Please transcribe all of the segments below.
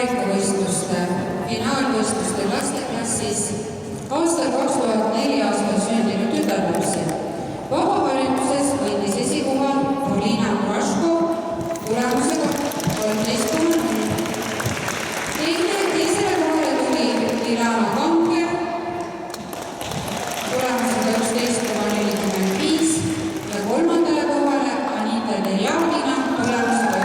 karikavõistluste finaalvõistluste lasteklassis aastal 2004 aastal sündinud tütarlapsi. Vabaharjutuses võitis esikoha Polina Muraško tulemusega 13,0. Teisele kohale tuli Ilana Kanker tulemusega 11,45 ja kolmandale kohale Anita Derjavina tulemusega 11,3.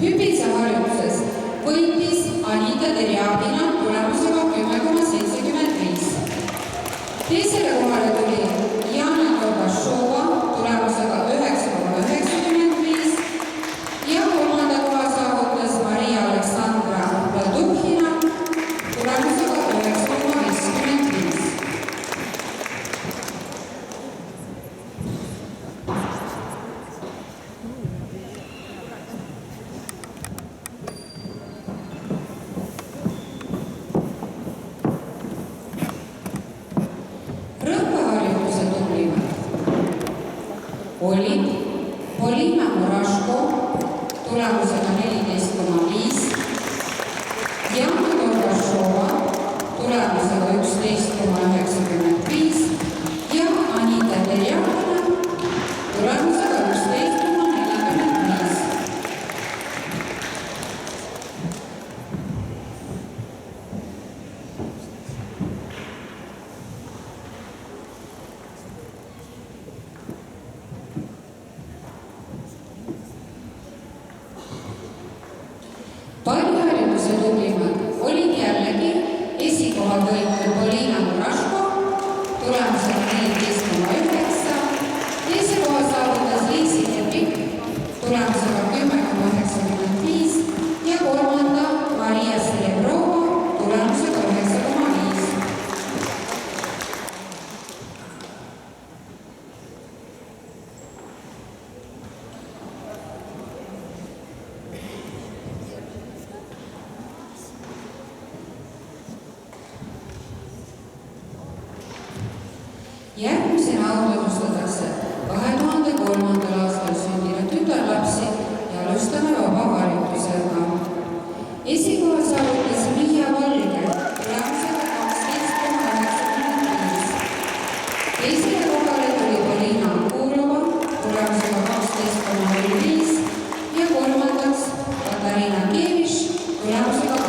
Hüpitsaharjutuses võitis Anita Derjavina tulemusega 10,75. Teisele kohale tuli Jana Gorbašova tulemusega 9,95 ja kolmanda koha saavutas Maria Aleksandra Ladukina tulemusega 9,55. Rõõpaharjutuse tublimad olid Polina Muraško tulemusega 14,5, Jana Gorbašova tulemusega 11,95 ja Anita Derjavina tulemusega 11,45. Palliharjutuse tublimad olid jällegi esikoha võitnud Polina Muraško tulemusega 14,9, teise koha saavutas Liisi Lepik tulemusega 10,95 ja kolmanda Maria Selebrova tulemusega 9,5. Järgmisena autunnustatakse 2003. aastal sündinud tütarlapsi ja alustame vabaharjutusega. Esikoha saavutas Miia Valge tulemusega 12,95. Teisele kohale tuli Polina Ankurova tulemusega 12,05 ja kolmandaks Katariina Keviš tulemusega 12,0.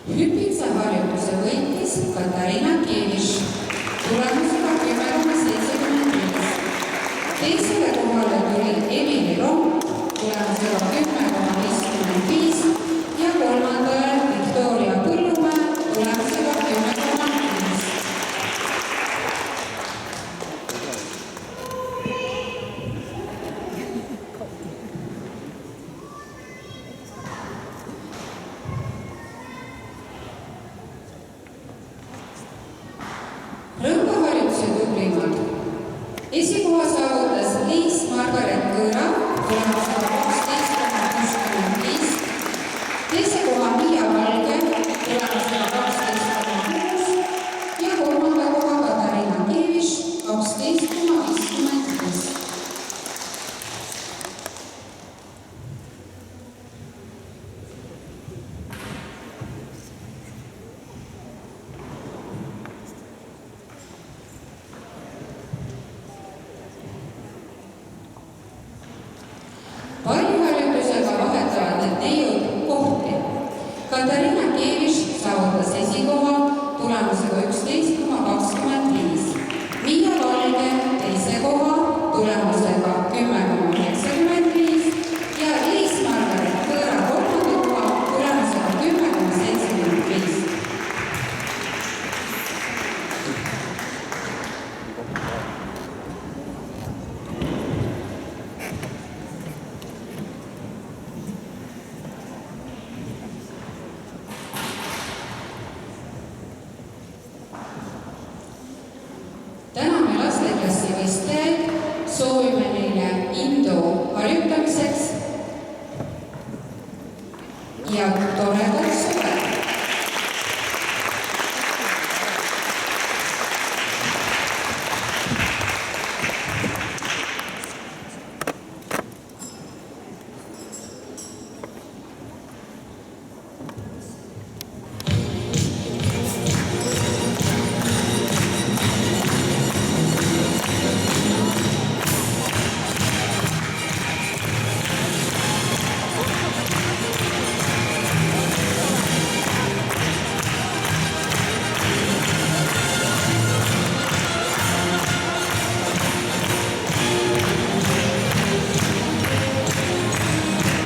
Hüpitsaharjutuse võitis Katariina Keviš tulemusega 10,75. Teisele kohale tuli Emily Romm tulemusega 10,55 ja kolmandale Viktoria Põllumäe tulemusega 10,5. Rõõpaharjutuse tublimad esikoha saavutas Liis Margaret Kõõra tulemusega 12,65, teise koha Miia Valge tulemusega 12,6 ja kolmanda koha Katariina Keviš 12,55. Palliharjutusega vahetavad need neiud kohti. Katariina